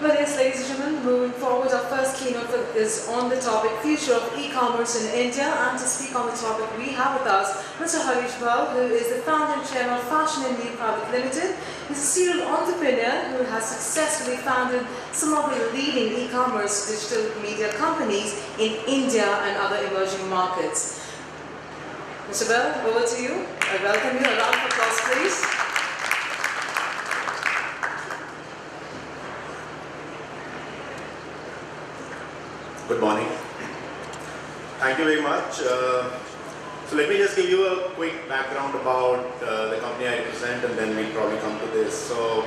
Well, yes, ladies and gentlemen, moving forward, our first keynote is on the topic Future of E-Commerce in India, and to speak on the topic we have with us Mr. Harish Bal, who is the founder and chairman of Fashion India Private Limited. He's a serial entrepreneur who has successfully founded some of the leading e-commerce digital media companies in India and other emerging markets. Mr. Bal, over to you. I welcome you. A round of applause, please. Good morning. Thank you very much. So let me just give you a quick background about the company I represent, and then we'll probably come to this. So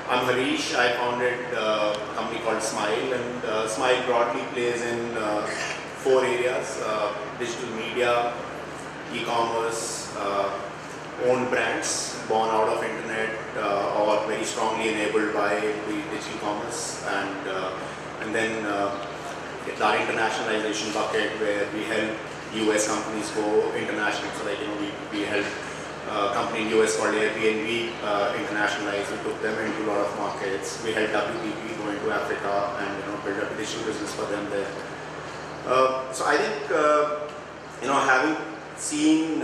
I'm Harish. I founded a company called Smile, and Smile broadly plays in 4 areas: digital media, e-commerce, owned brands born out of internet or very strongly enabled by the digital commerce, and then it's our internationalization bucket where we help US companies go international. So like, we help a company in US called Airbnb internationalize. We took them into a lot of markets. We helped WPP go into Africa and build up a digital business for them there. So I think having seen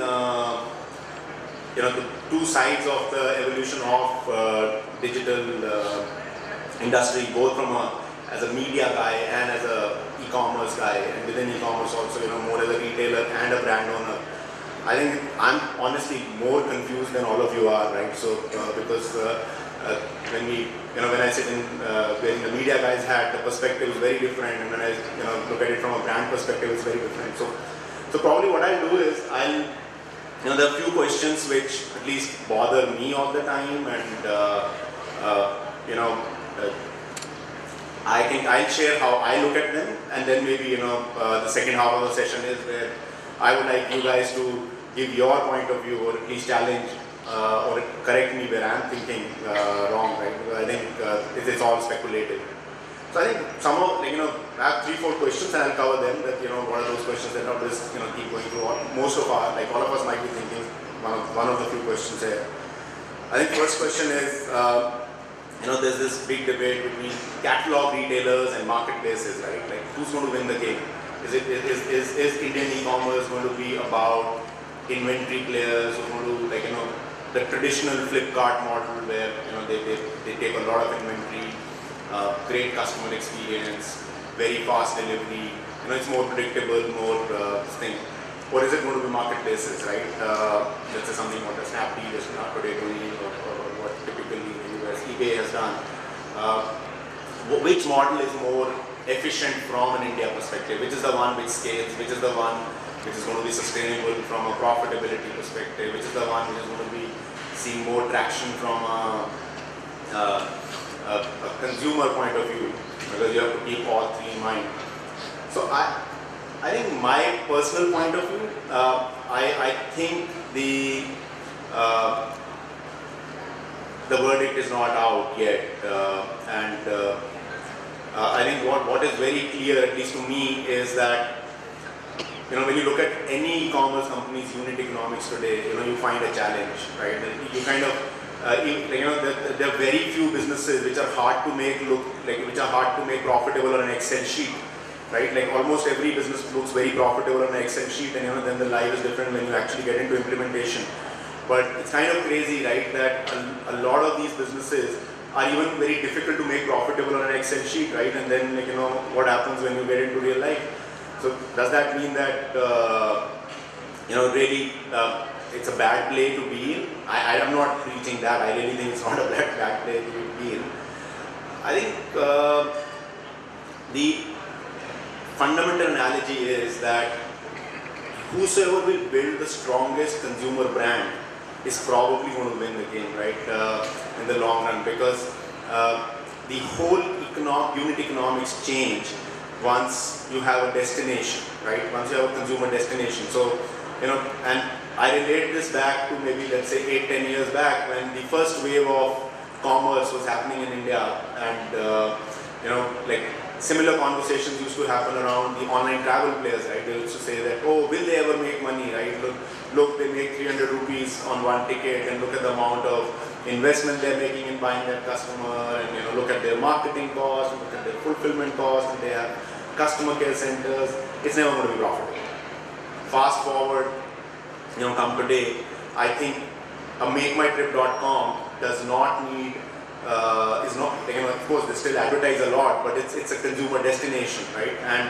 the 2 sides of the evolution of digital industry, both from as a media guy and as a e-commerce guy, and within e-commerce also, more as a retailer and a brand owner. I think I'm honestly more confused than all of you are, right? So because when I sit in wearing the media guy's hat, the perspective is very different, and when I look at it from a brand perspective, it's very different. So probably what I'll do is there are a few questions which at least bother me all the time, and I think I'll share how I look at them, and then maybe the second half of the session is where I would like you guys to give your point of view, or at least challenge or correct me where I'm thinking wrong, right? I think it's all speculative. So I think some of I have 3-4 questions, and I'll cover them. That what are those questions that I'll just keep going through. Most of all of us might be thinking one of the few questions here. I think first question is. There's this big debate between catalog retailers and marketplaces, right? Like, who's going to win the game? Is Indian e-commerce going to be about inventory players, who going to the traditional Flipkart model where they take a lot of inventory, great customer experience, very fast delivery. It's more predictable, more thing. Or is it going to be marketplaces, right? Let's say something what a Snapdeal is not today doing, or what typically eBay has done. Which model is more efficient from an India perspective? Which is the one which scales? Which is the one which is going to be sustainable from a profitability perspective? Which is the one which is going to be seeing more traction from a consumer point of view? Because you have to keep all 3 in mind. So I think my personal point of view, I think the verdict is not out yet, and I think what is very clear, at least to me, is that when you look at any e-commerce company's unit economics today, you find a challenge, right? You kind of there are very few businesses which are hard to make profitable on an Excel sheet, right? Like almost every business looks very profitable on an Excel sheet, and then the life is different when you actually get into implementation. But it's kind of crazy, right, that a lot of these businesses are even very difficult to make profitable on an Excel sheet, right? And then, what happens when you get into real life? So does that mean that, really it's a bad play to be in? I am not preaching that. I really think it's not a bad play to be in. I think the fundamental analogy is that whosoever will build the strongest consumer brand is probably going to win the game, right, in the long run, because the whole unit economics change once you have a destination, right? Once you have a consumer destination. So, and I relate this back to maybe, let's say, 8-10 years back when the first wave of commerce was happening in India, and similar conversations used to happen around the online travel players, right? They used to say that, oh, will they ever make money, right? Look, look, they make 300 rupees on one ticket, and look at the amount of investment they're making in buying that customer, and look at their marketing cost, look at their fulfillment cost, and they have customer care centers. It's never going to be profitable. Fast forward, come today, I think a MakeMyTrip.com does not need, is not, of course they still advertise a lot, but it's a consumer destination, right? And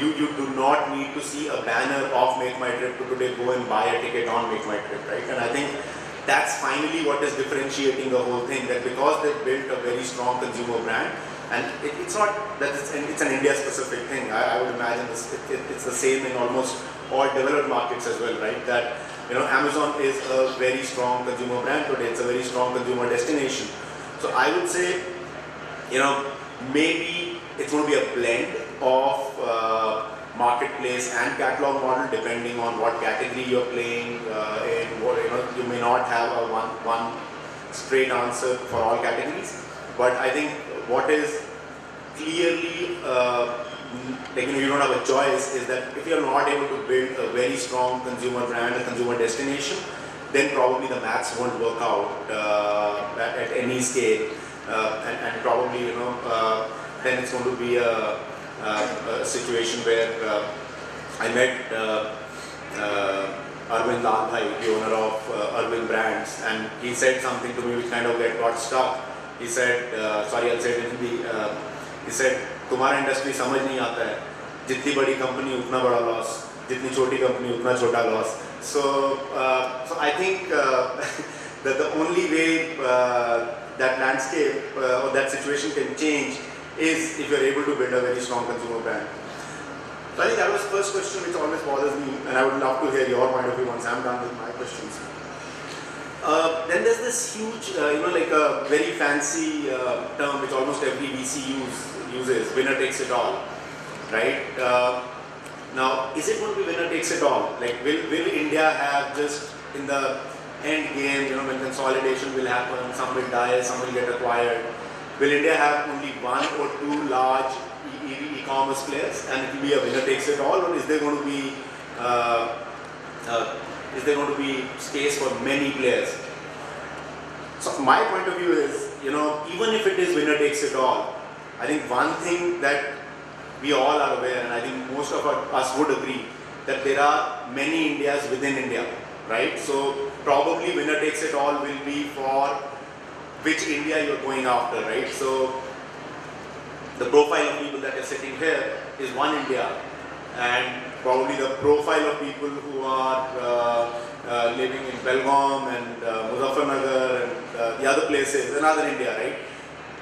you do not need to see a banner of Make My Trip to today go and buy a ticket on Make My Trip, right? And I think that's finally what is differentiating the whole thing, that because they've built a very strong consumer brand, and it's not that it's an India specific thing. I would imagine it's the same in almost all developed markets as well, right? That Amazon is a very strong consumer brand today. It's a very strong consumer destination. So I would say, maybe it's going to be a blend of marketplace and catalog model, depending on what category you're playing in. What you may not have a one straight answer for all categories. But I think what is clearly you don't have a choice is that if you're not able to build a very strong consumer brand, a consumer destination, then probably the maths won't work out at any scale, and probably then it's going to be a situation where I met Arvind Lalbhai, the owner of Arvind Brands, and he said something to me which kind of got stuck. He said, sorry, I'll say it in Hindi. He said, तुम्हारा industry समझ नहीं आता है, जितनी बड़ी company उतना बड़ा loss, जितनी छोटी कंपनी उतना छोटा loss. So I think that the only way that landscape or that situation can change is if you're able to build a very strong consumer brand. So I think that was the first question which always bothers me, and I would love to hear your point of view once I'm done with my questions. Then there's this huge, like a very fancy term which almost every VC uses, winner takes it all, right? Now, is it going to be winner takes it all? Like, will India have just in the end game, when consolidation will happen, some will die, some will get acquired, will India have only one or two large e-commerce players and it will be a winner takes it all, or is there going to be space for many players? So my point of view is, even if it is winner takes it all, I think one thing that we all are aware, and I think most of us would agree, that there are many Indias within India, right? So probably winner takes it all will be for which India you're going after, right? So the profile of people that are sitting here is one India, and probably the profile of people who are living in Belgaum and Muzaffarnagar and the other places, another India, right?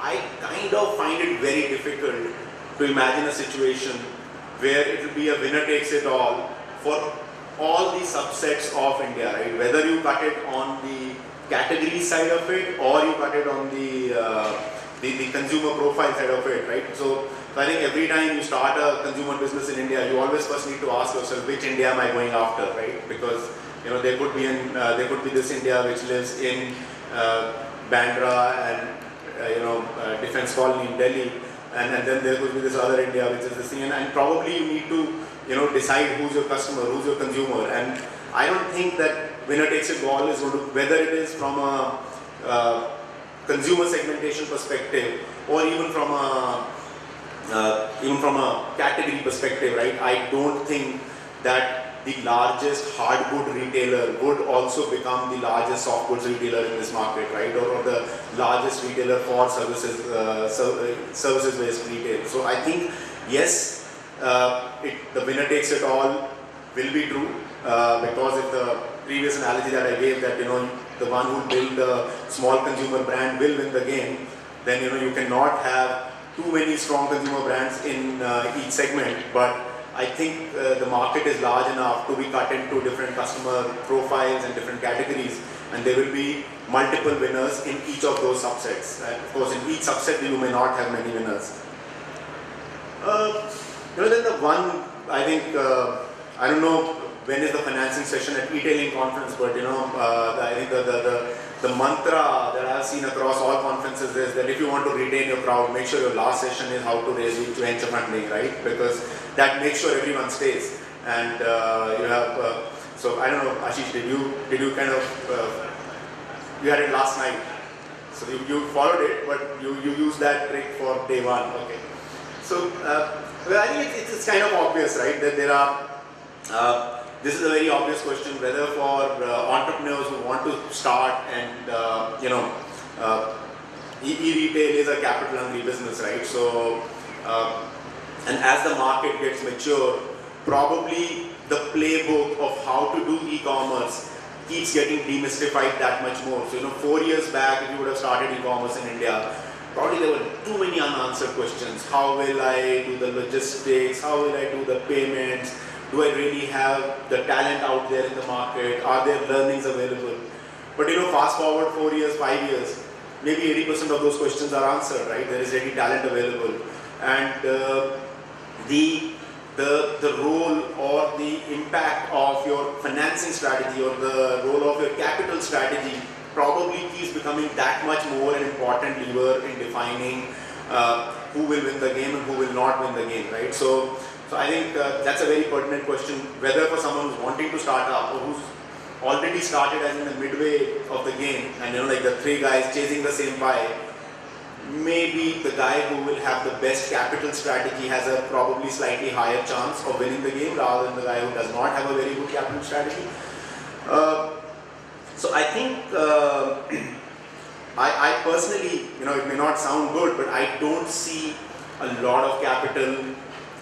I kind of find it very difficult to imagine a situation where it will be a winner takes it all for all the subsets of India, right? Whether you cut it on the category side of it or you cut it on the consumer profile side of it, right? So I think every time you start a consumer business in India, you always first need to ask yourself, which India am I going after, right? Because there could be this India which lives in Bandra and Defense Colony in Delhi, and then there could be this other India which is this thing, and probably you need to decide who's your customer, who's your consumer. And I don't think that winner takes it all is going to, whether it is from a consumer segmentation perspective or even from a category perspective, right? I don't think that the largest hard good retailer would also become the largest soft goods retailer in this market, right? Or the largest retailer for services based retail. So I think yes, the winner takes it all will be true, because if the previous analogy that I gave, that the one who build the small consumer brand will win the game, then you cannot have too many strong consumer brands in each segment. But I think the market is large enough to be cut into different customer profiles and different categories, and there will be multiple winners in each of those subsets. And of course, in each subset you may not have many winners. Then the one, I think, I don't know when is the financing session at e-tailing conference, but I think the mantra that I've seen across all conferences is that if you want to retain your crowd, make sure your last session is how to raise venture funding, right? Because that makes sure everyone stays. And you have So I don't know, Ashish, did you kind of, you had it last night. So you followed it, but you used that trick for day one. Okay. So well, I think it's kind of obvious, right? That there are. This is a very obvious question, whether for entrepreneurs who want to start and e-retail is a capital-hungry business, right? So and as the market gets mature, probably the playbook of how to do e-commerce keeps getting demystified that much more. So 4 years back, if you would have started e-commerce in India, probably there were too many unanswered questions. How will I do the logistics? How will I do the payments? Do I really have the talent out there in the market? Are there learnings available? But fast forward 4 years, 5 years, maybe 80% of those questions are answered, right? There is ready talent available. And the role or the impact of your financing strategy or the role of your capital strategy probably keeps becoming that much more an important lever in defining who will win the game and who will not win the game, right? So I think that's a very pertinent question, whether for someone who's wanting to start up or who's already started as in the midway of the game, and like the three guys chasing the same pie, maybe the guy who will have the best capital strategy has a probably slightly higher chance of winning the game rather than the guy who does not have a very good capital strategy. So I think I personally, it may not sound good, but I don't see a lot of capital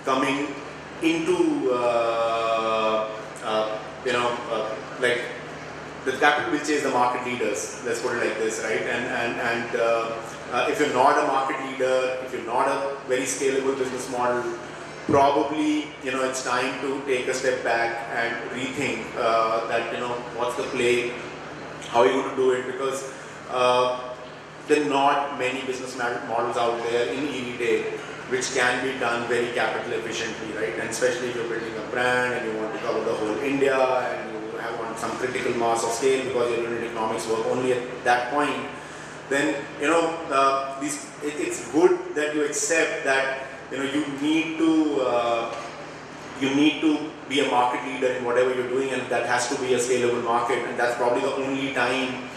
coming into, like the capital will chase the market leaders. Let's put it like this, right? And if you're not a market leader, if you're not a very scalable business model, probably it's time to take a step back and rethink that what's the play, how are you going to do it, because there are not many business models out there in e-retail which can be done very capital efficiently, right? And especially if you're building a brand and you want to cover the whole India and you want some critical mass of scale because your unit economics work only at that point, then it's good that you accept that you need to be a market leader in whatever you're doing, and that has to be a scalable market, and that's probably the only time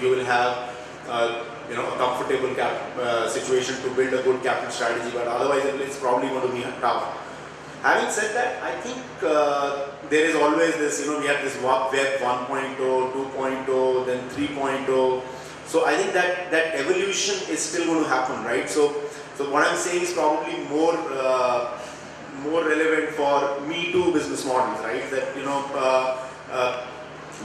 you will have a comfortable situation to build a good capital strategy, but otherwise it's probably going to be tough. Having said that, I think there is always this, we have this Web 1.0, 2.0, then 3.0. So I think that evolution is still going to happen, right? So what I'm saying is probably more relevant for Me Too business models, right? That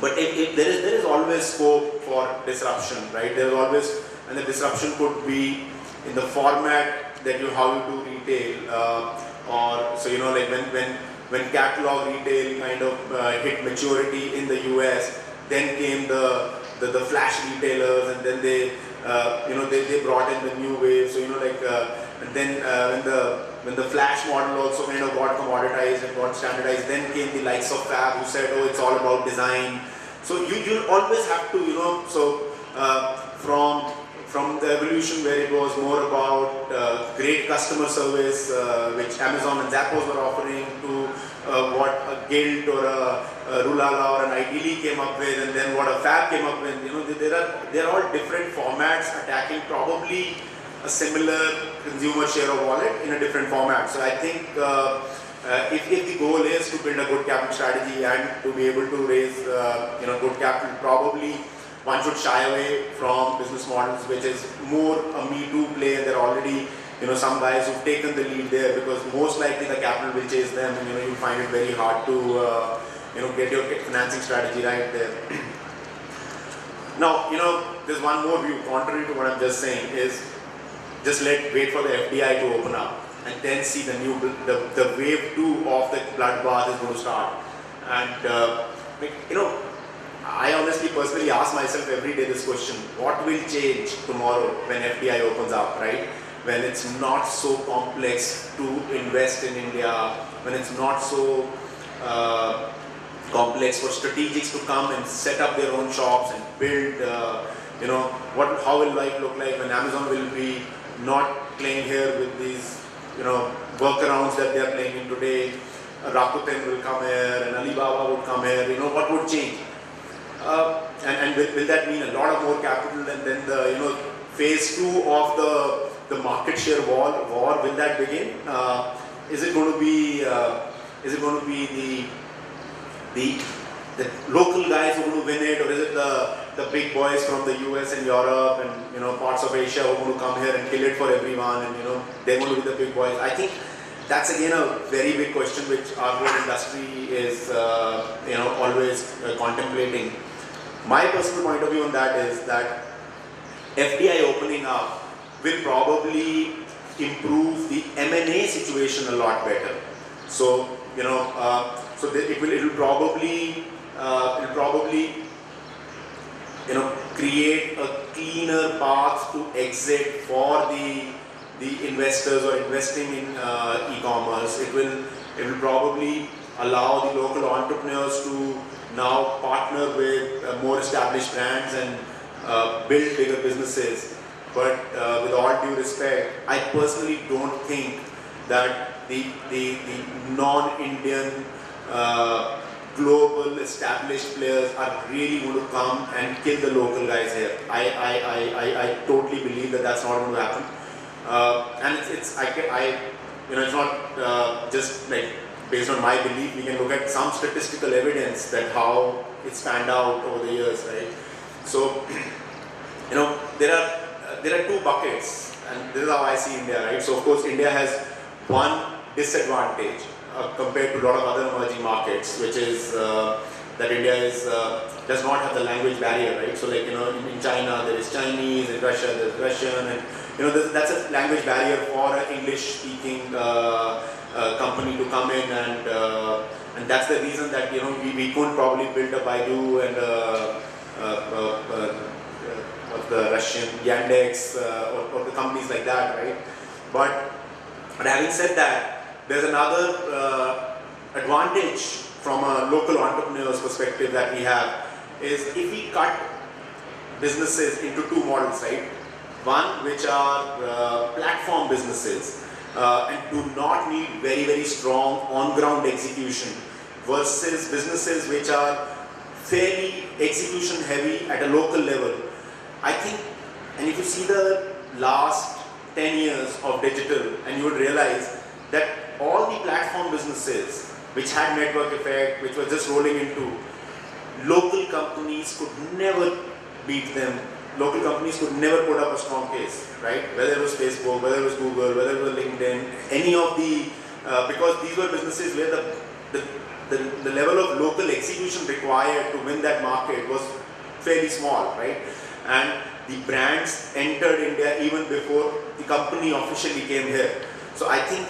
but if there is always scope for disruption, right? There is always, and the disruption could be in the format that how you do retail, or so like when catalog retail kind of hit maturity in the US, then came the flash retailers, and then they brought in the new wave. So and then when the flash model also kind of got commoditized and got standardized, then came the likes of Fab, who said, oh, it's all about design. So you'll always have to from the evolution where it was more about great customer service, which Amazon and Zappos were offering, to what a Guild or a Rulala or an Ideally came up with, and then what a Fab came up with. There are all different formats attacking probably a similar consumer share of wallet in a different format. So I think if the goal is to build a good capital strategy and to be able to raise good capital, probably one should shy away from business models which is more a Me Too play, and there are already some guys who've taken the lead there, because most likely the capital will chase them, and you'll find it very hard to get your financing strategy right there. Now there's one more view contrary to what I'm just saying, is just wait for the FDI to open up and then see the wave 2 of the bloodbath is going to start. And I honestly personally ask myself every day this question: what will change tomorrow when FDI opens up, right? When it's not so complex to invest in India, when it's not so complex for strategics to come and set up their own shops and build, how will life look like when Amazon will be not playing here with these, workarounds that they are playing in today? Rakuten will come here and Alibaba would come here, what would change? And will that mean a lot of more capital and then the, phase 2 of the market share war, will that begin? Is it going to be the local guys who are going to win it, or is it the big boys from the US and Europe and parts of Asia who are going to come here and kill it for everyone, and they're going to be the big boys? I think that's again a very big question which our whole industry is always contemplating. My personal point of view on that is that FDI opening up will probably improve the M&A situation a lot better. So it will probably create a cleaner path to exit for the investors or investing in e-commerce. It will probably allow the local entrepreneurs to now partner with more established brands and build bigger businesses. But with all due respect, I personally don't think that the non-Indian global established players are really going to come and kill the local guys here. I totally believe that that's not going to happen. And it's not just like based on my belief. We can look at some statistical evidence that how it's panned out over the years, right? So there are two buckets, and this is how I see India, right? So of course India has one disadvantage compared to a lot of other emerging markets, which is that India does not have the language barrier, right? So like in China there is Chinese, in Russia there is Russian, and that's a language barrier for an English-speaking company to come in, and that's the reason that we couldn't probably build a Baidu and what's the Russian Yandex or the companies like that, right? But having said that, there's another advantage from a local entrepreneur's perspective that we have is if we cut businesses into two models, right? One which are platform businesses and do not need very, very strong on-ground execution versus businesses which are fairly execution heavy at a local level. I think, and if you see the last 10 years of digital, and you would realize that all the platform businesses which had network effect, which were just rolling into, local companies could never beat them. Local companies could never put up a strong case, right? Whether it was Facebook, whether it was Google, whether it was LinkedIn, any of the, because these were businesses where the level of local execution required to win that market was fairly small, right? And the brands entered India even before the company officially came here. So I think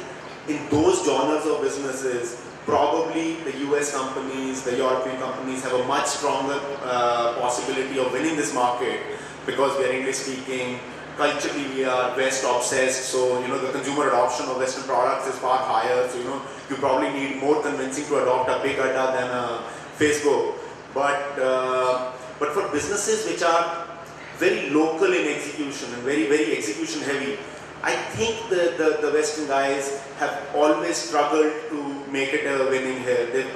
in those genres of businesses, probably the US companies, the European companies have a much stronger possibility of winning this market because we are English speaking, culturally we are West obsessed, so the consumer adoption of Western products is far higher, so you probably need more convincing to adopt a big Adda than a Facebook. But for businesses which are very local in execution and very, very execution heavy, I think the Western guys have always struggled to make it a winning here. They're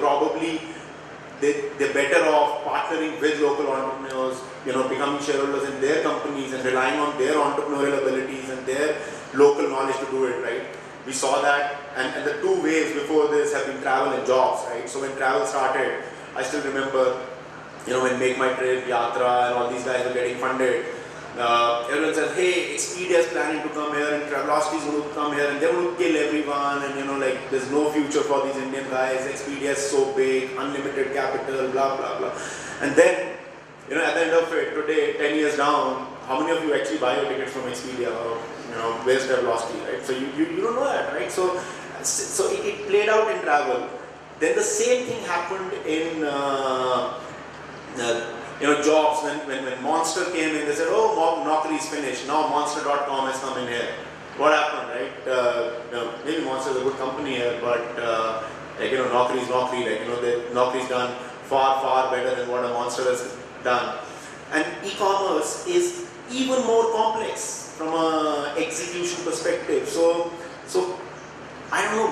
better off partnering with local entrepreneurs, becoming shareholders in their companies and relying on their entrepreneurial abilities and their local knowledge to do it, right? We saw that, and the two waves before this have been travel and jobs, right? So when travel started, I still remember, when Make My Trip, Yatra, and all these guys were getting funded, everyone said, hey, Expedia is planning to come here and Travelocity is going to come here and they're going to kill everyone, and there's no future for these Indian guys, Expedia is so big, unlimited capital, blah, blah, blah. And then, at the end of it, today, 10 years down, how many of you actually buy your tickets from Expedia or, where's Travelocity, right? So you don't know that, right? So it played out in travel. Then the same thing happened in jobs. When Monster came in, they said, oh, Naukri is finished. Now Monster.com has come in here. What happened, right? Maybe Monster is a good company here, but Naukri is Naukri. Naukri's done far, far better than what a Monster has done. And e-commerce is even more complex from an execution perspective. So I don't know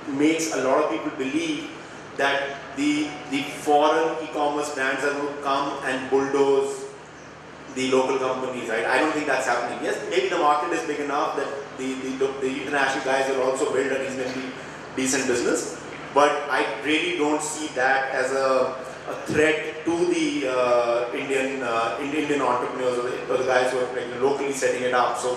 makes a lot of people believe that the foreign e-commerce brands are going to come and bulldoze the local companies, right? I don't think that's happening. Yes, maybe the market is big enough that the international guys will also build a reasonably decent business, but I really don't see that as a threat to the Indian entrepreneurs or the guys who are like, locally setting it up. So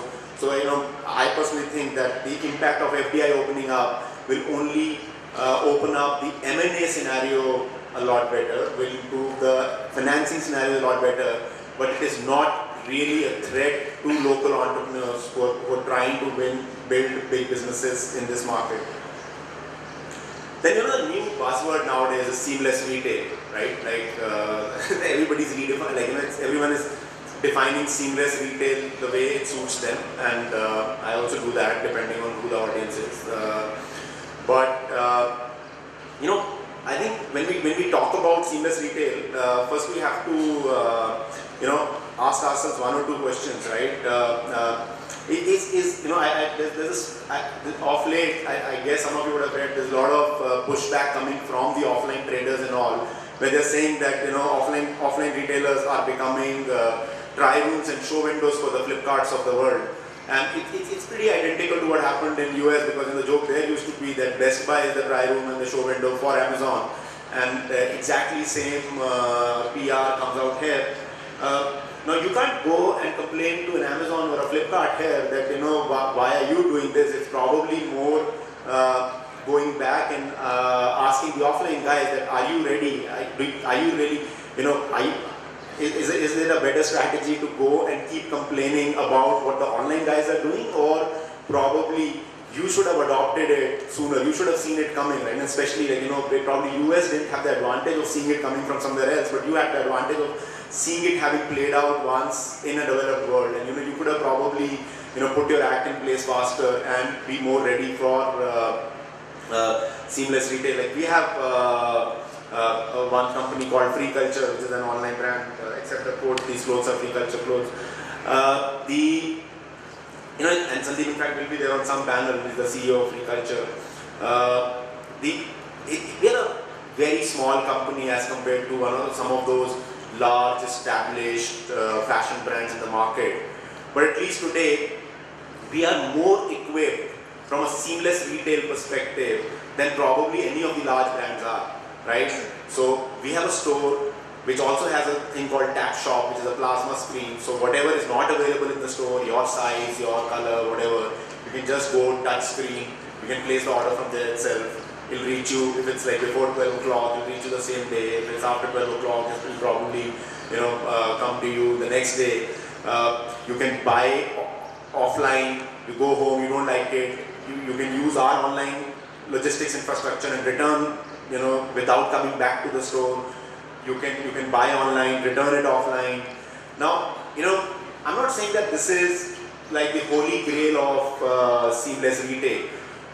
I personally think that the impact of FDI opening up will only open up the M&A scenario a lot better, will improve the financing scenario a lot better, but it is not really a threat to local entrepreneurs who are trying to build big businesses in this market. Then the new buzzword nowadays is seamless retail, right? Like everybody's redefining, like everyone is defining seamless retail the way it suits them, and I also do that depending on who the audience is. I think when we talk about seamless retail, first we have to ask ourselves one or two questions, right? Off late, I guess some of you would have read, there's a lot of pushback coming from the offline traders and all, where they're saying that offline retailers are becoming try rooms and show windows for the Flipkarts of the world. And it's pretty identical to what happened in US, because in the joke there used to be that Best Buy is the try room and the show window for Amazon, and exactly same PR comes out here. Now you can't go and complain to an Amazon or a Flipkart here that why are you doing this? It's probably more going back and asking the offline guys that are you ready? Are you really is it a better strategy to go and keep complaining about what the online guys are doing, or probably you should have adopted it sooner, you should have seen it coming, right? And especially probably US didn't have the advantage of seeing it coming from somewhere else, but you had the advantage of seeing it having played out once in a developed world, and you could have probably put your act in place faster and be more ready for seamless retail. Like we have one company called Free Culture, which is an online brand, except the quote, these clothes are Free Culture clothes. And Sandeep in fact will be there on some panel, he's the CEO of Free Culture. We are a very small company as compared to some of those large established fashion brands in the market. But at least today, we are more equipped from a seamless retail perspective than probably any of the large brands are, right? So we have a store which also has a thing called Tap Shop, which is a plasma screen. So whatever is not available in the store, your size, your color, whatever, you can just go touch screen, you can place the order from there itself. It'll reach you, if it's like before 12 o'clock, it'll reach you the same day. If it's after 12 o'clock, it will probably come to you the next day. You can buy offline, you go home, you don't like it, you can use our online logistics infrastructure and return without coming back to the store. You can buy online, return it offline. Now, I'm not saying that this is like the holy grail of seamless retail,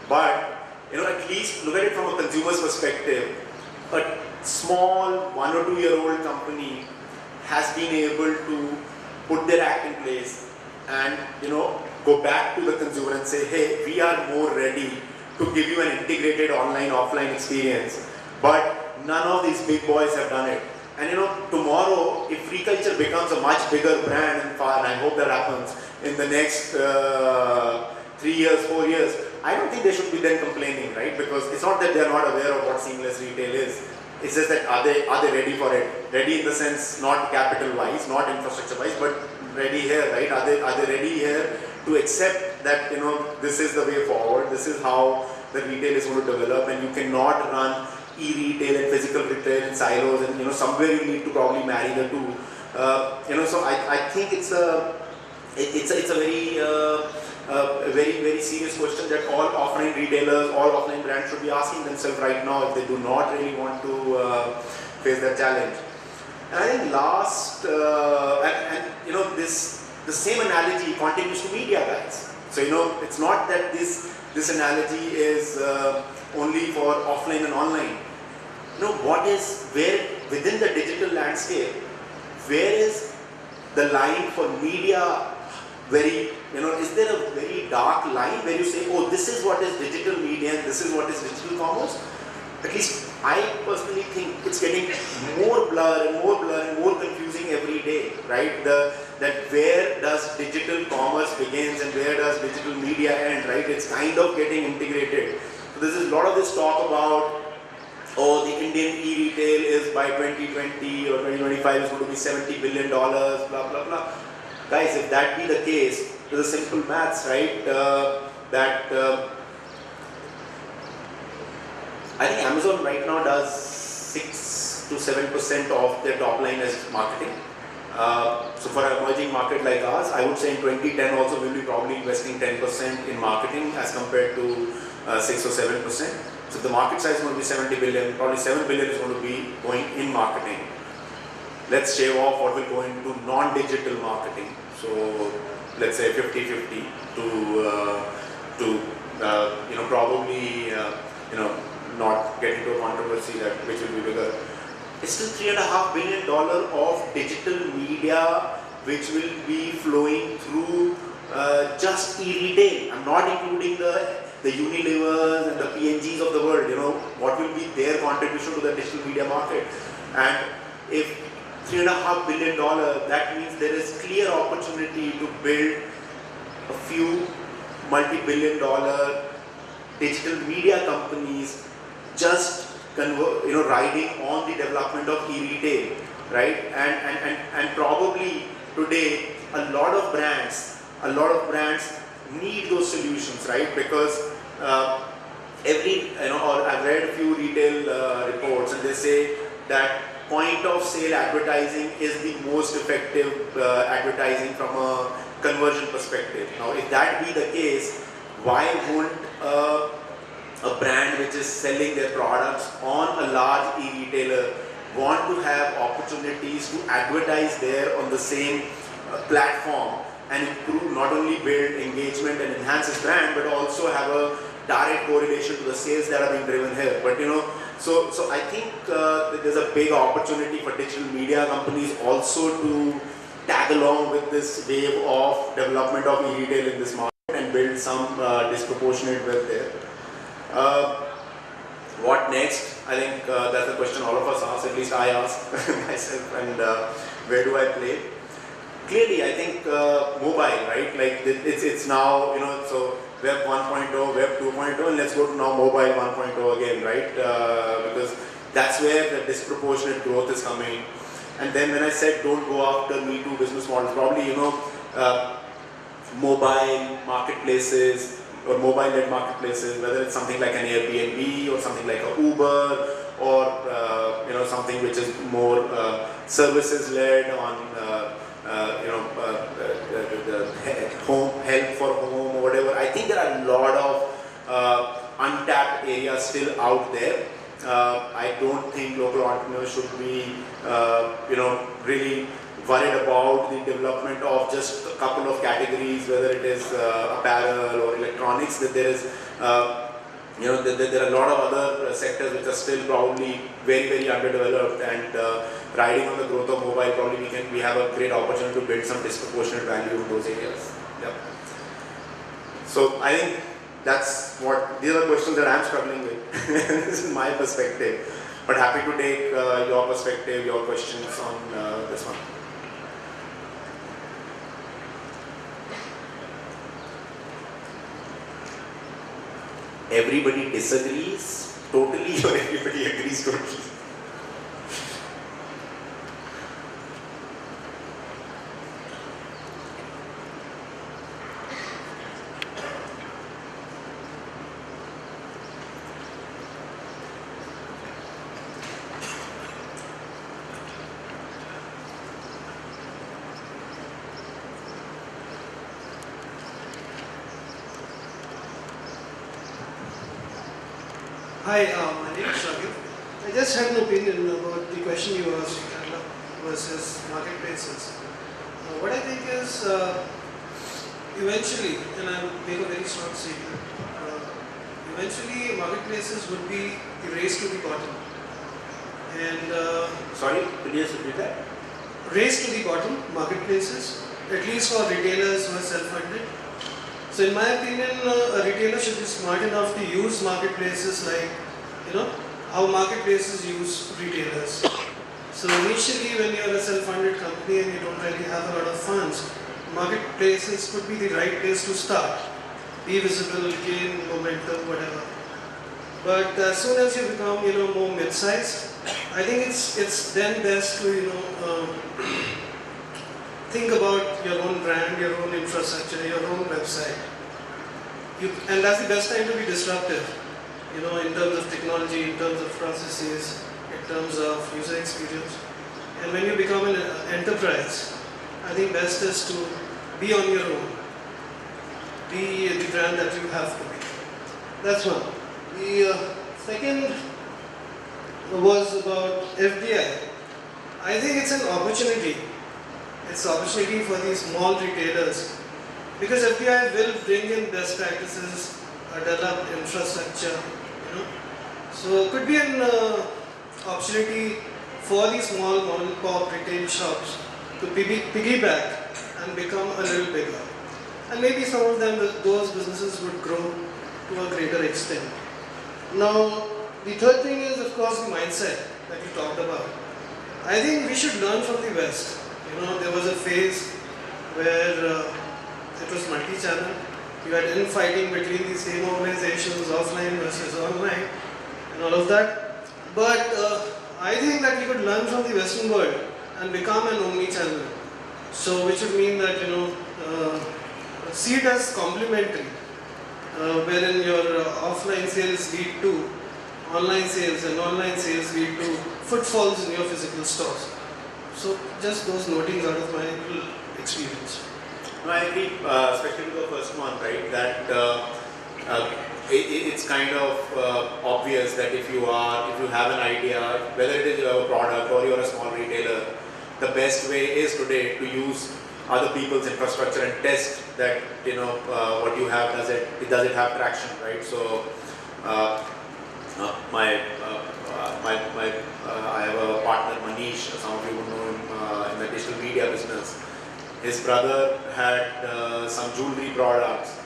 but at least look at it from a consumer's perspective. A small 1 or 2 year old company has been able to put their act in place and go back to the consumer and say, hey, we are more ready to give you an integrated online offline experience, but none of these big boys have done it. And tomorrow, if Free Culture becomes a much bigger brand, and I hope that happens in the next 3 years, 4 years, I don't think they should be then complaining, right? Because it's not that they are not aware of what seamless retail is. It's just that are they ready for it? Ready in the sense not capital wise, not infrastructure wise, but ready here, right? Are they ready here to accept that this is the way forward? This is how the retail is going to develop, and you cannot run e-retail and physical retail in silos, and somewhere you need to probably marry the two. So I think it's a very serious question that all offline retailers, all offline brands should be asking themselves right now if they do not really want to face that challenge. And I think last, the same analogy continues to media guys. So it's not that this analogy is only for offline and online. Where within the digital landscape, where is the line for media very, is there a very dark line where you say, oh, this is what is digital media and this is what is digital commerce? At least I personally think it's getting more blur and more blur and more confusing every day, right? That where does digital commerce begins and where does digital media end, right? It's kind of getting integrated. So this is a lot of this talk about, oh, the Indian e-retail is by 2020 or 2025 is going to be $70 billion, blah, blah, blah. Guys, if that be the case, there's a simple maths, right? I think Amazon right now does 6 to 7% of their top line as marketing. So for an emerging market like ours, I would say in 2010 also we'll be probably investing 10% in marketing as compared to 6 or 7%. So the market size is going to be 70 billion, probably 7 billion is going to be going in marketing. Let's shave off what will go into non-digital marketing. So let's say 50-50 to probably not get into a controversy that which will be bigger. It's still $3.5 billion of digital media which will be flowing through just e-retail. I'm not including the Unilevers and the P&Gs of the world. What will be their contribution to the digital media market? And if $3.5 billion, that means there is clear opportunity to build a few multi-billion-dollar digital media companies just riding on the development of e-retail, right? And probably today a lot of brands need those solutions, right? Because I've read a few retail reports and they say that point of sale advertising is the most effective advertising from a conversion perspective. Now, if that be the case, why wouldn't a brand which is selling their products on a large e-retailer want to have opportunities to advertise there on the same platform and improve, not only build engagement and enhance its brand, but also have a direct correlation to the sales that are being driven here. But so I think there's a big opportunity for digital media companies also to tag along with this wave of development of e-retail in this market and build some disproportionate wealth there. What next? I think that's the question all of us ask, at least I ask myself, and where do I play? Clearly, I think mobile, right? Like it's now, so Web 1.0, Web 2.0, and let's go to now mobile 1.0 again, right? Because that's where the disproportionate growth is coming. And then when I said don't go after Me Too business models, probably, mobile marketplaces or mobile-led marketplaces, whether it's something like an Airbnb or something like a Uber or something which is more services-led on home help for home or whatever. I think there are a lot of untapped areas still out there. I don't think local entrepreneurs should be really worried about the development of just a couple of categories, whether it is apparel or electronics. That there is there are a lot of other sectors which are still probably very, very underdeveloped, and riding on the growth of mobile, probably we have a great opportunity to build some disproportionate value in those areas. Yeah. So I think these are the questions that I'm struggling with. This is my perspective, but happy to take your perspective, your questions on this one. Everybody disagrees totally, or everybody agrees totally? Hi, my name is Shagir. I just had an opinion about the question you asked, versus marketplaces. What I think is, eventually, and I'll make a very short statement, eventually marketplaces would be the race to the bottom. And sorry, could you just repeat that? Race to the bottom, marketplaces at least for retailers who are self-funded. So in my opinion, a retailer should be smart enough to use marketplaces like, how marketplaces use retailers. So initially when you're a self-funded company and you don't really have a lot of funds, marketplaces could be the right place to start. Be visible, gain momentum, whatever. But as soon as you become, more mid-sized, I think it's then best to, think about your own brand, your own infrastructure, your own website. And that's the best time to be disruptive, in terms of technology, in terms of processes, in terms of user experience. And when you become an enterprise, I think best is to be on your own. Be the brand that you have to be. That's one. The second was about FDI. I think it's an opportunity. It's an opportunity for these small retailers because FDI will bring in best practices, develop infrastructure, So it could be an opportunity for these small mom-and-pop retail shops to piggyback and become a little bigger. And maybe some of them, those businesses would grow to a greater extent. Now, the third thing is, of course, the mindset that you talked about. I think we should learn from the West. There was a phase where it was multi-channel. You had infighting between the same organizations, offline versus online, and all of that. But I think that we could learn from the Western world and become an omni-channel. So, which would mean that, see it as complementary, wherein your offline sales lead to online sales and online sales lead to footfalls in your physical stores. So just those notings out of my little experience. No, I agree, especially with the first one, right, that it's kind of obvious that if you have an idea, whether it is your product or you're a small retailer, the best way is today to use other people's infrastructure and test that what you have does it have traction, right? So I have a partner, Manish. Some of you would know him in the digital media business. His brother had some jewelry products,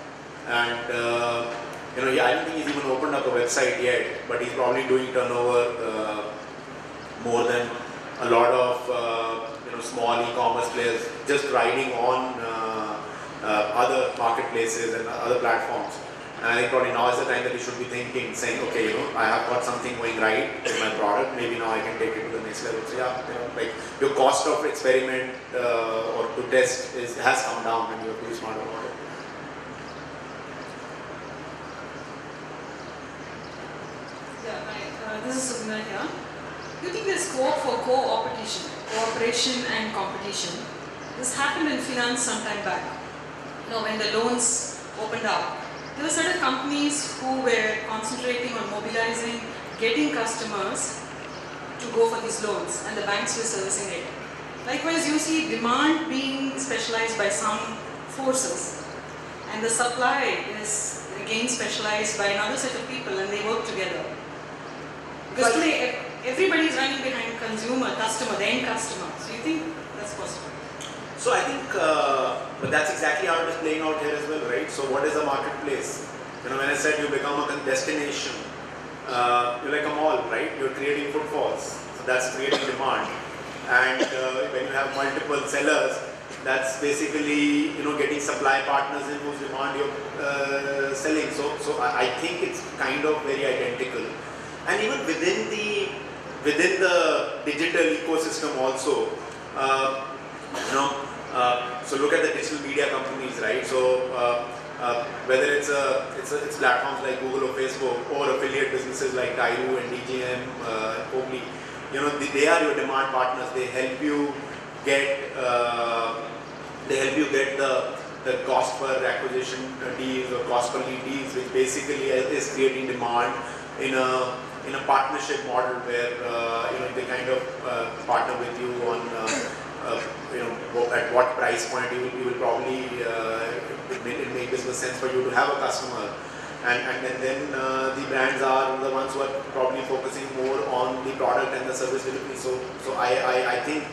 and I don't think he's even opened up a website yet, but he's probably doing turnover more than a lot of small e-commerce players just riding on other marketplaces and other platforms. And I think probably now is the time that you should be thinking, saying, okay, I have got something going right with my product, maybe now I can take it to the next level. So yeah, like your cost of experiment or to test has come down and you have to be smart about it. Yeah, hi. This is Sugna here. Do you think there's scope for cooperation and competition? This happened in finance some time back. When the loans opened up, there were certain companies who were concentrating on mobilizing, getting customers to go for these loans, and the banks were servicing it. Likewise, you see demand being specialized by some forces, and the supply is again specialized by another set of people, and they work together. Because today, everybody is running behind customer, the end customer. So you think that's possible? So I think but that's exactly how it is playing out here as well, right? So what is a marketplace? When I said you become a destination, you're like a mall, right? You're creating footfalls, so that's creating demand. And when you have multiple sellers, that's basically getting supply partners in whose demand you're selling. So I think it's kind of very identical. And even within the digital ecosystem also, so look at the digital media companies, right? So whether it's platforms like Google or Facebook or affiliate businesses like Tairu and DGM, Ogli, they are your demand partners. They help you get the cost per acquisition deals or cost per lead deals, which basically is creating demand in a partnership model where they kind of partner with you on at what price point you will probably it make business sense for you to have a customer, and then the brands are the ones who are probably focusing more on the product and the service delivery. So I think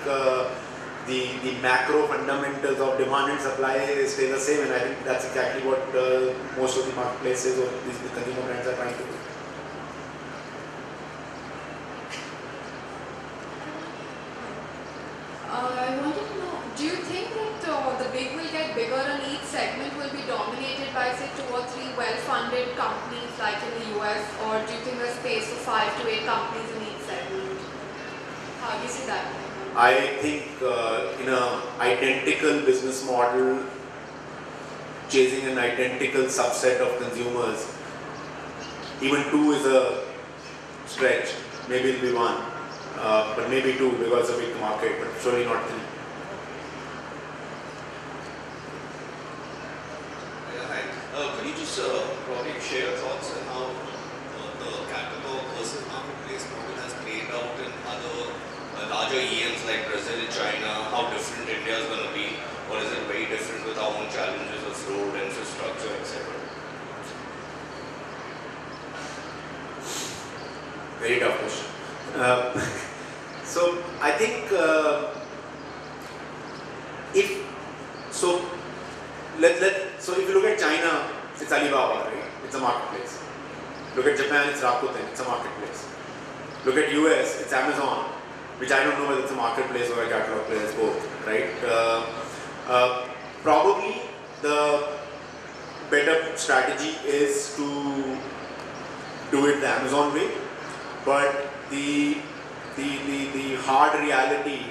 the macro fundamentals of demand and supply stay the same, and I think that's exactly what most of the marketplaces or these consumer brands are trying to do. I wanted to know, do you think that the big will get bigger and each segment will be dominated by say 2 or 3 well-funded companies like in the US, or do you think there's space for 5 to 8 companies in each segment? How do you see that? I think in an identical business model, chasing an identical subset of consumers, even 2 is a stretch. Maybe it'll be 1, but maybe 2 because of a big market, but surely not 3. Could you just probably share your thoughts on how the catalog versus marketplace model has played out in other larger EMs like Brazil, China, how different India is going to be, or is it very different with our own challenges of road, infrastructure, etc.? Very tough question. So I think so if you look at China, it's Alibaba, right? It's a marketplace. Look at Japan, it's Rakuten, it's a marketplace. Look at US, it's Amazon, which I don't know whether it's a marketplace or a catalog player, it's both, right? Probably the better strategy is to do it the Amazon way, but the hard reality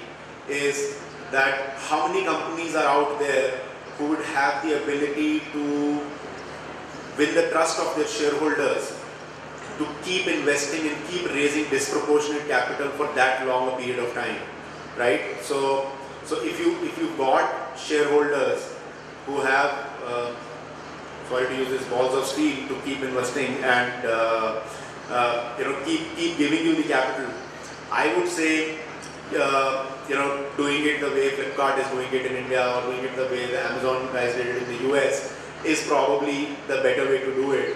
is that how many companies are out there who would have the ability to win the trust of their shareholders to keep investing and keep raising disproportionate capital for that long a period of time, right? So if you got shareholders who have sorry to use this, balls of steel to keep investing and keep giving you the capital, I would say doing it the way Flipkart is doing it in India or doing it the way the Amazon guys did it in the US is probably the better way to do it.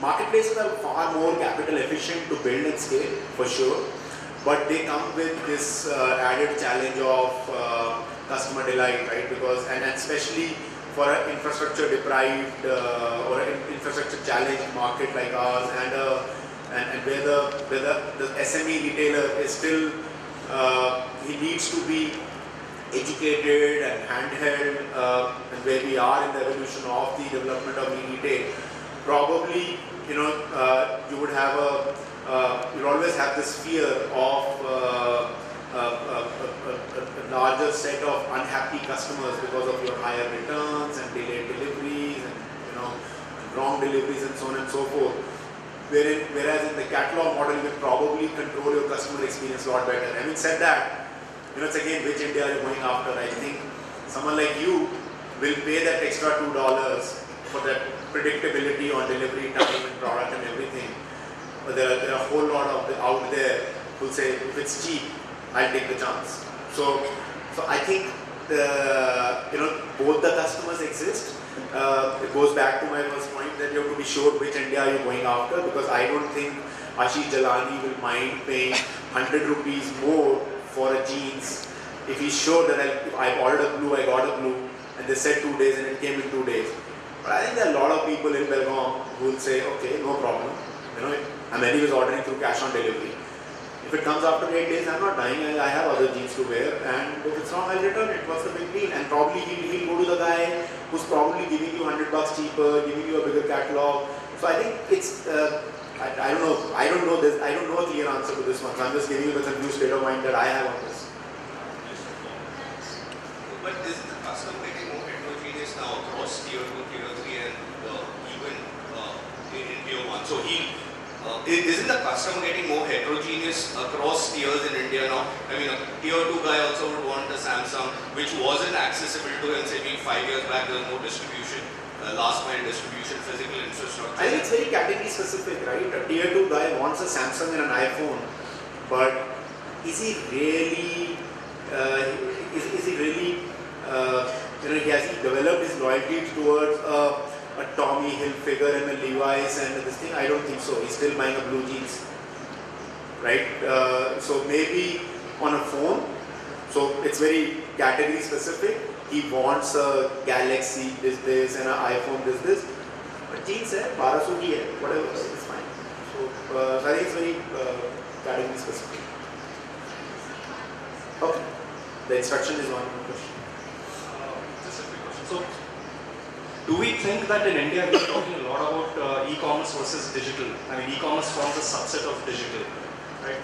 Marketplaces are far more capital efficient to build and scale, for sure, but they come with this added challenge of customer delight, right? Because and especially for an infrastructure deprived or an infrastructure challenged market like ours, and where the SME retailer is still he needs to be educated and handheld, and where we are in the evolution of the development of e-retail, probably you would have you'll always have this fear of a larger set of unhappy customers because of your higher returns and delayed deliveries and wrong deliveries and so on and so forth. Whereas in the catalog model, you can probably control your customer experience a lot better. Having said that, it's again which India are you going after. I think someone like you will pay that extra $2 for that predictability on delivery time and product and everything. But there are a whole lot of out there who say if it's cheap, I'll take the chance. So I think both the customers exist. It goes back to my first point that you have to be sure which India you're going after, because I don't think Ashish Jalani will mind paying 100 rupees more for a jeans if he's sure that if I ordered a blue, I got a blue, and they said 2 days and it came in 2 days. But I think there are a lot of people in Belgaum who will say, okay, no problem. I'm anyways ordering through cash on delivery. If it comes after 8 days, I'm not dying. I have other jeans to wear, and if it's not, I'll return it. What's the big deal? And probably he'll go to the guy who's probably giving you $100 cheaper, giving you a bigger catalog. So I think it's I don't know. I don't know this. I don't know a clear answer to this one. So I'm just giving you the confused state of mind that I have on this. But isn't the custom getting more heterogeneous now across tier 2, tier 3, and even in tier 1? So isn't the customer getting more heterogeneous across tiers in India now? I mean, a tier 2 guy also would want a Samsung, which wasn't accessible to him, say, 5 years back. There was no distribution, last mile distribution, physical infrastructure. I think it's very category specific, right? A tier 2 guy wants a Samsung and an iPhone, but is he really? Has he developed his loyalty towards a Tommy Hilfiger and a Levi's and this thing? I don't think so. He's still buying a blue jeans, right? So maybe on a phone. So it's very category specific. He wants a Galaxy this and an iPhone this. But Jean said 1200 ki hai, whatever, it's fine. So I think it's very category specific. Okay. The instruction is one question. Just a quick question. So, do we think that in India we're talking a lot about e-commerce versus digital? I mean, e-commerce forms a subset of digital, right?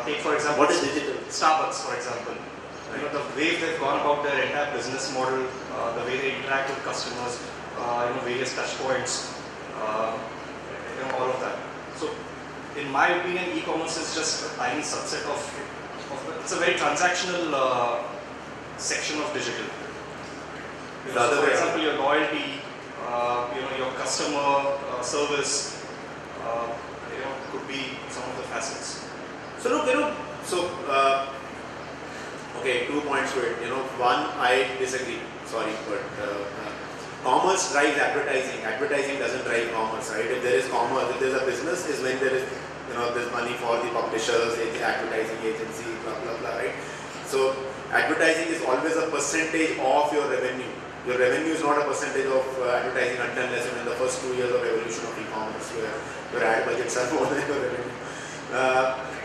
Take for example, What is digital? Starbucks, for example. You know, the way they've gone about their entire business model, the way they interact with customers, various touch points, all of that. So, in my opinion, e-commerce is just a tiny subset of it's a very transactional section of digital. So for example, your loyalty, your customer service, could be some of the facets. So look, okay, 2 points to it. One, I disagree. Sorry, but commerce drives advertising. Advertising doesn't drive commerce, right? If there is commerce, if there's a business, is when there is, there's money for the publishers, advertising agency, blah blah blah, right? So advertising is always a percentage of your revenue. Your revenue is not a percentage of advertising unless in the first 2 years of evolution of e-commerce, where your ad budgets are more than your revenue.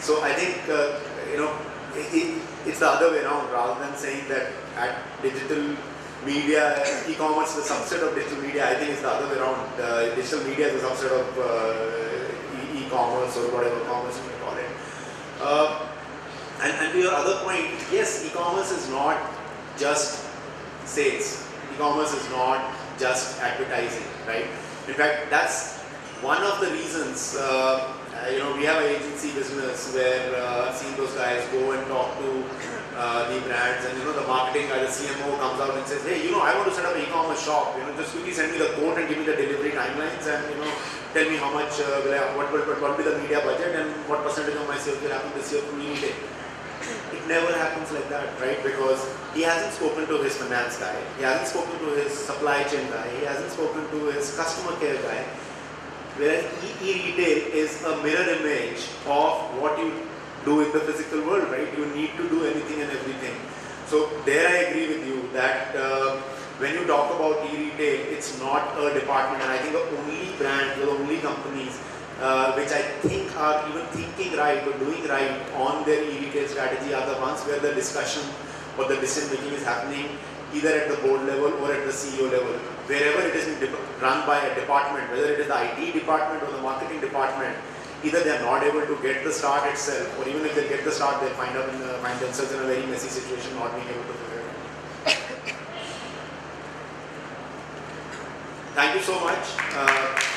So I think it's the other way around. Rather than saying that at digital media, e-commerce is a subset of digital media, I think it's the other way around. Digital media is a subset of e-commerce or whatever commerce you may call it. And to your other point, yes, e-commerce is not just sales. E-commerce is not just advertising, right? In fact, that's one of the reasons, we have an agency business where I've seen those guys go and talk to the brands, and the marketing guy, the CMO comes out and says, hey, I want to set up an e-commerce shop, just quickly send me the quote and give me the delivery timelines, and tell me how much what will be the media budget and what percentage of my sales will happen this year through retail. It never happens like that, right? Because he hasn't spoken to his finance guy, he hasn't spoken to his supply chain guy, he hasn't spoken to his customer care guy. Whereas e-retail is a mirror image of what you do in the physical world, right? You need to do anything and everything. So there I agree with you that when you talk about e-retail, it's not a department, and I think the only brands, the only companies which I think are even thinking right or doing right on their e-retail strategy are the ones where the discussion or the decision making is happening either at the board level or at the CEO level. Wherever it is run by a department, whether it is the IT department or the marketing department, either they are not able to get the start itself, or even if they get the start, they find themselves in a very messy situation, not being able to figure it out. Thank you so much.